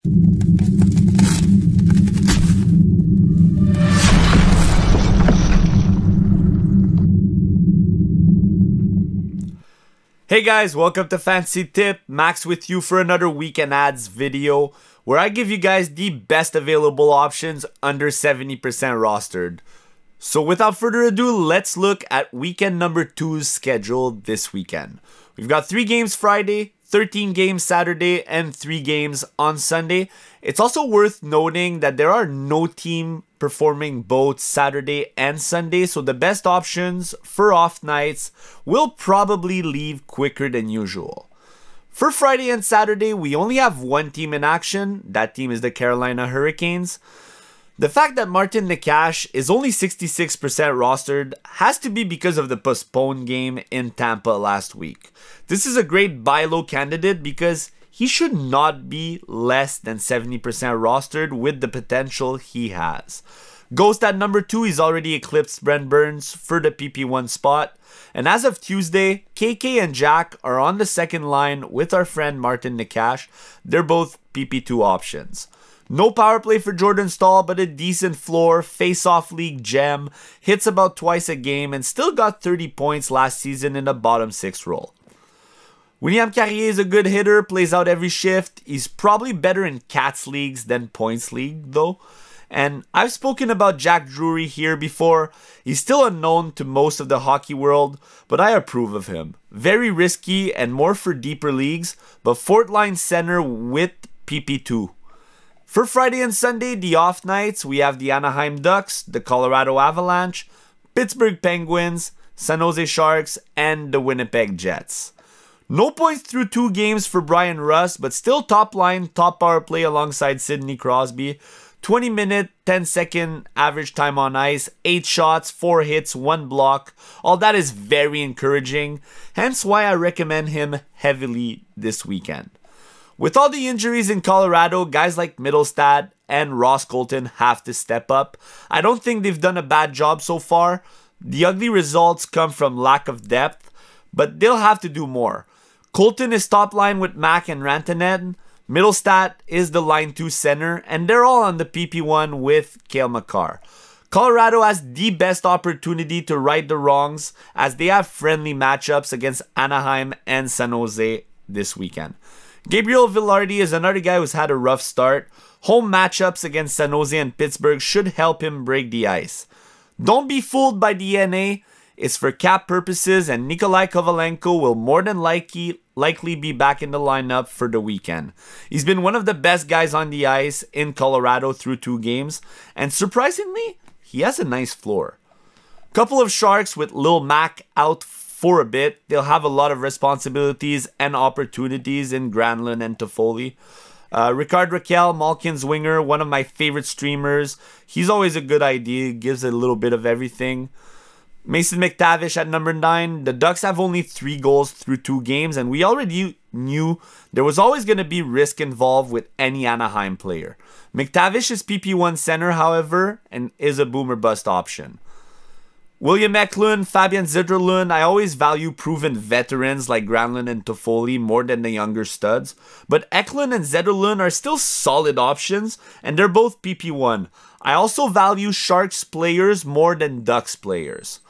Hey guys, welcome to Fantasy Tip. Max with you for another weekend ads video where I give you guys the best available options under 70% rostered. So without further ado, let's look at weekend number 2's schedule this weekend. We've got 3 games Friday, 13 games Saturday, and 3 games on Sunday. It's also worth noting that there are no team performing both Saturday and Sunday, so the best options for off nights will probably leave quicker than usual. For Friday and Saturday, we only have one team in action. That team is the Carolina Hurricanes. The fact that Martin Necas is only 66% rostered has to be because of the postponed game in Tampa last week. This is a great buy low candidate because he should not be less than 70% rostered with the potential he has. Ghost at number 2, he's already eclipsed Brent Burns for the PP1 spot. And as of Tuesday, KK and Jack are on the second line with our friend Martin Necas. They're both PP2 options. No power play for Jordan Staal, but a decent floor, face-off league gem, hits about twice a game, and still got 30 points last season in a bottom 6 role. William Carrier is a good hitter, plays out every shift. He's probably better in Cats leagues than Points league though. And I've spoken about Jack Drury here before. He's still unknown to most of the hockey world, but I approve of him. Very risky and more for deeper leagues, but fourth line center with PP2. For Friday and Sunday, the off nights, we have the Anaheim Ducks, the Colorado Avalanche, Pittsburgh Penguins, San Jose Sharks, and the Winnipeg Jets. No points through 2 games for Brian Rust, but still top line, top power play alongside Sidney Crosby. 20-minute, 10-second average time on ice, 8 shots, 4 hits, 1 block. All that is very encouraging, hence why I recommend him heavily this weekend. With all the injuries in Colorado, guys like Mittelstadt and Ross Colton have to step up. I don't think they've done a bad job so far. The ugly results come from lack of depth, but they'll have to do more. Colton is top line with Mack and Rantanen. Mittelstadt is the line 2 center, and they're all on the PP1 with Cale Makar. Colorado has the best opportunity to right the wrongs as they have friendly matchups against Anaheim and San Jose this weekend. Gabriel Vilardi is another guy who's had a rough start. Home matchups against San Jose and Pittsburgh should help him break the ice. Don't be fooled by the NA. It's for cap purposes, and Nikolai Kovalenko will more than likely be back in the lineup for the weekend. He's been one of the best guys on the ice in Colorado through 2 games, and surprisingly, he has a nice floor. Couple of Sharks with Lil Mac out for a bit. They'll have a lot of responsibilities and opportunities in Granlund and Toffoli. Ricard Raquel, Malkin's winger, one of my favorite streamers. He's always a good idea, gives a little bit of everything. Mason McTavish at number 9. The Ducks have only 3 goals through 2 games, and we already knew there was always going to be risk involved with any Anaheim player. McTavish is PP1 center, however, and is a boomer bust option. William Eklund, Fabian Zetterlund, I always value proven veterans like Granlund and Toffoli more than the younger studs, but Eklund and Zetterlund are still solid options, and they're both PP1. I also value Sharks players more than Ducks players.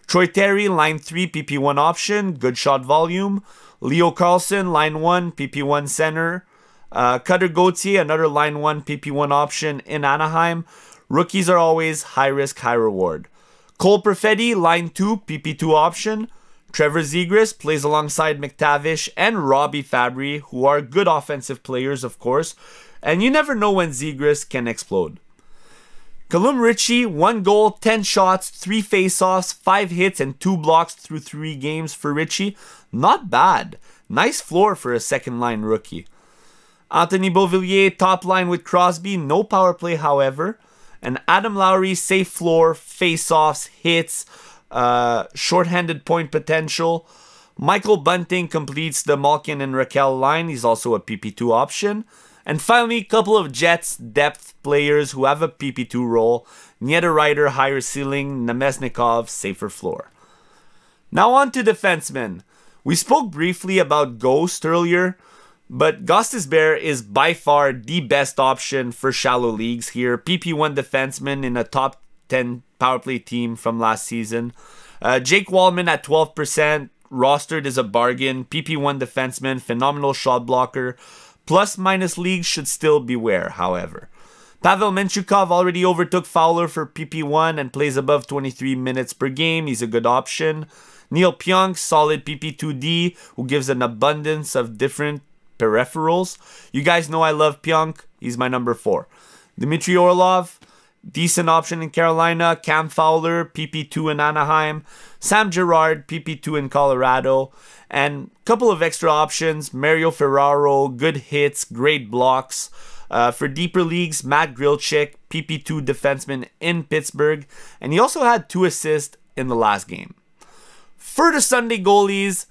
Troy Terry, line 3, PP1 option, good shot volume. Leo Carlson, line 1, PP1 center. Cutter Gauthier, another line 1, PP1 option in Anaheim. Rookies are always high risk, high reward. Cole Perfetti, line 2, PP2 option. Trevor Zegras plays alongside McTavish and Robbie Fabry, who are good offensive players, of course. And you never know when Zegras can explode. Callum Ritchie, 1 goal, 10 shots, 3 faceoffs, 5 hits, and 2 blocks through 3 games for Ritchie. Not bad. Nice floor for a second-line rookie. Anthony Beauvillier, top line with Crosby, no power play, however. And Adam Lowry, safe floor, faceoffs, hits, shorthanded point potential. Michael Bunting completes the Malkin and Raquel line. He's also a PP2 option. And finally, a couple of Jets depth players who have a PP2 role. Niederreiter, higher ceiling. Nemesnikov, safer floor. Now on to defensemen. We spoke briefly about Ghost earlier. But Gostisbehere is by far the best option for shallow leagues here. PP1 defenseman in a top 10 power play team from last season. Jake Wallman at 12%. Rostered is a bargain. PP1 defenseman, phenomenal shot blocker. Plus minus leagues should still beware, however. Pavel Menchukov already overtook Fowler for PP1 and plays above 23 minutes per game. He's a good option. Neil Pionk, solid PP2D, who gives an abundance of different peripherals. You guys know I love Pionk. He's my number 4. Dmitry Orlov, decent option in Carolina. Cam Fowler, PP2 in Anaheim. Sam Girard, PP2 in Colorado. And a couple of extra options. Mario Ferraro, good hits, great blocks. For deeper leagues, Matt Grilchik, PP2 defenseman in Pittsburgh. And he also had 2 assists in the last game. For the Sunday goalies,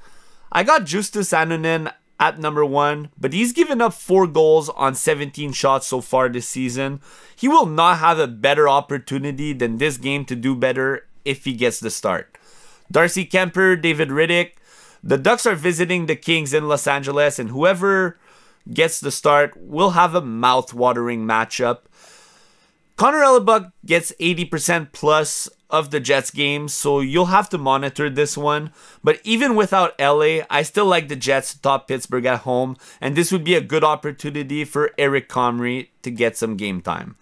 I got Justus Anonen at number 1, but he's given up 4 goals on 17 shots so far this season. He will not have a better opportunity than this game to do better if he gets the start. Darcy Kemper, David Riddick. The Ducks are visiting the Kings in Los Angeles, and whoever gets the start will have a mouth-watering matchup. Connor Hellebuck gets 80% plus of the Jets games, so you'll have to monitor this one. But even without LA, I still like the Jets to top Pittsburgh at home, and this would be a good opportunity for Eric Comrie to get some game time.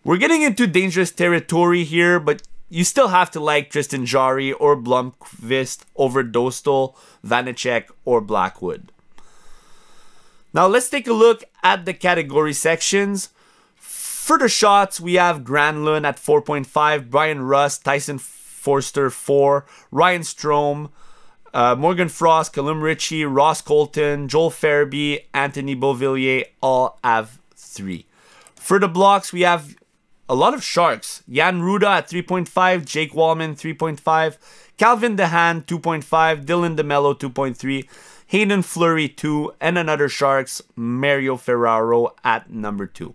We're getting into dangerous territory here, but you still have to like Tristan Jarry or Blomqvist over Dostal, Vanacek, or Blackwood. Now let's take a look at the category sections. For the shots, we have Granlund at 4.5, Brian Rust, Tyson Forster 4, Ryan Strome, Morgan Frost, Callum Ritchie, Ross Colton, Joel Farabee, Anthony Beauvillier all have 3. For the blocks, we have a lot of Sharks. Jan Ruda at 3.5, Jake Wallman 3.5, Calvin DeHaan 2.5, Dylan DeMello 2.3, Hayden Fleury 2, and another Sharks, Mario Ferraro at number 2.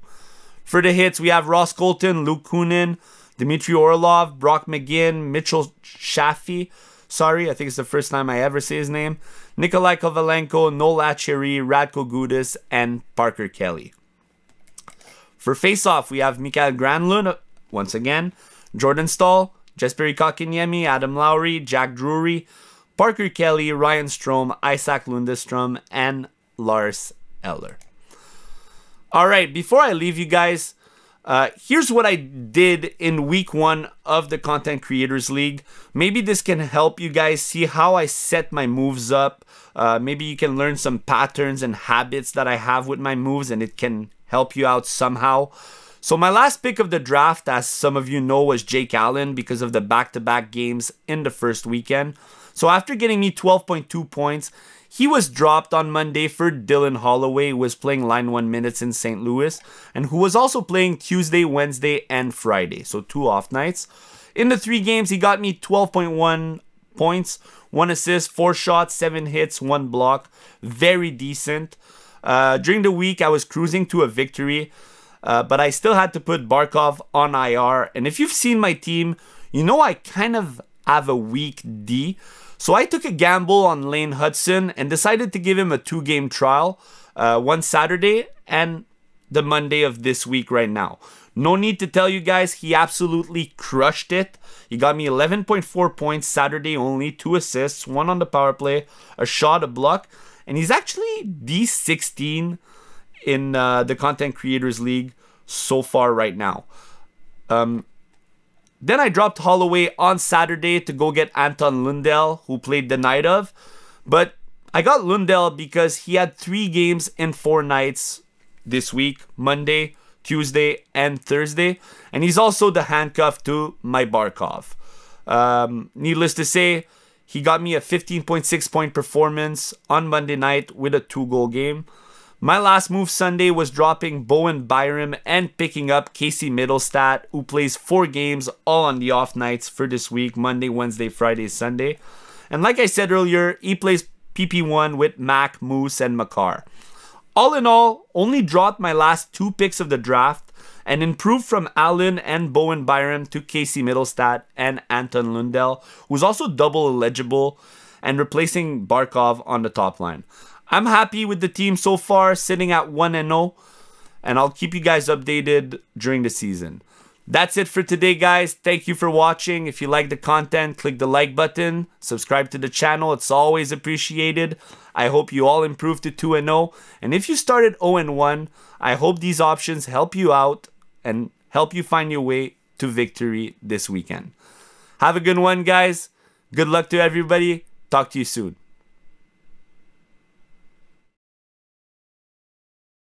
For the hits, we have Ross Colton, Luke Kunin, Dmitry Orlov, Brock McGinn, Mitchell Shaffy. Sorry, I think it's the first time I ever say his name. Nikolai Kovalenko, Noel Acheri, Radko Gudas, and Parker Kelly. For face-off, we have Mikael Granlund, once again, Jordan Stahl, Jesperi Kotkaniemi, Adam Lowry, Jack Drury, Parker Kelly, Ryan Strome, Isaac Lundestrom, and Lars Eller. Alright, before I leave you guys, here's what I did in week 1 of the Content Creators League. Maybe this can help you guys see how I set my moves up. Maybe you can learn some patterns and habits that I have with my moves, and it can help you out somehow. So my last pick of the draft, as some of you know, was Jake Allen because of the back-to-back games in the first weekend. So after getting me 12.2 points, he was dropped on Monday for Dylan Holloway, who was playing line 1 minutes in St. Louis, and who was also playing Tuesday, Wednesday, and Friday, so 2 off nights. In the 3 games, he got me 12.1 points, 1 assist, 4 shots, 7 hits, 1 block. Very decent. During the week, I was cruising to a victory, but I still had to put Barkov on IR. And if you've seen my team, you know I kind of have a weak D. So I took a gamble on Lane Hutson and decided to give him a 2-game trial, one Saturday and the Monday of this week right now. No need to tell you guys, he absolutely crushed it. He got me 11.4 points Saturday only, 2 assists, 1 on the power play, a shot, a block. And he's actually D16 in the Content Creators League so far right now. Then I dropped Holloway on Saturday to go get Anton Lundell, who played the night of. But I got Lundell because he had 3 games in 4 nights this week, Monday, Tuesday, and Thursday. And he's also the handcuff to my Barkov. Needless to say, he got me a 15.6 point performance on Monday night with a 2-goal game. My last move Sunday was dropping Bowen Byram and picking up Casey Mittelstadt, who plays 4 games all on the off nights for this week, Monday, Wednesday, Friday, Sunday. And like I said earlier, he plays PP1 with Mac, Moose, and Makar. All in all, only dropped my last 2 picks of the draft and improved from Allen and Bowen Byram to Casey Mittelstadt and Anton Lundell, who's also double eligible and replacing Barkov on the top line. I'm happy with the team so far, sitting at 1-0, and I'll keep you guys updated during the season. That's it for today, guys. Thank you for watching. If you like the content, click the like button, subscribe to the channel. It's always appreciated. I hope you all improve to 2-0. And if you started 0-1, I hope these options help you out and help you find your way to victory this weekend. Have a good one, guys. Good luck to everybody. Talk to you soon.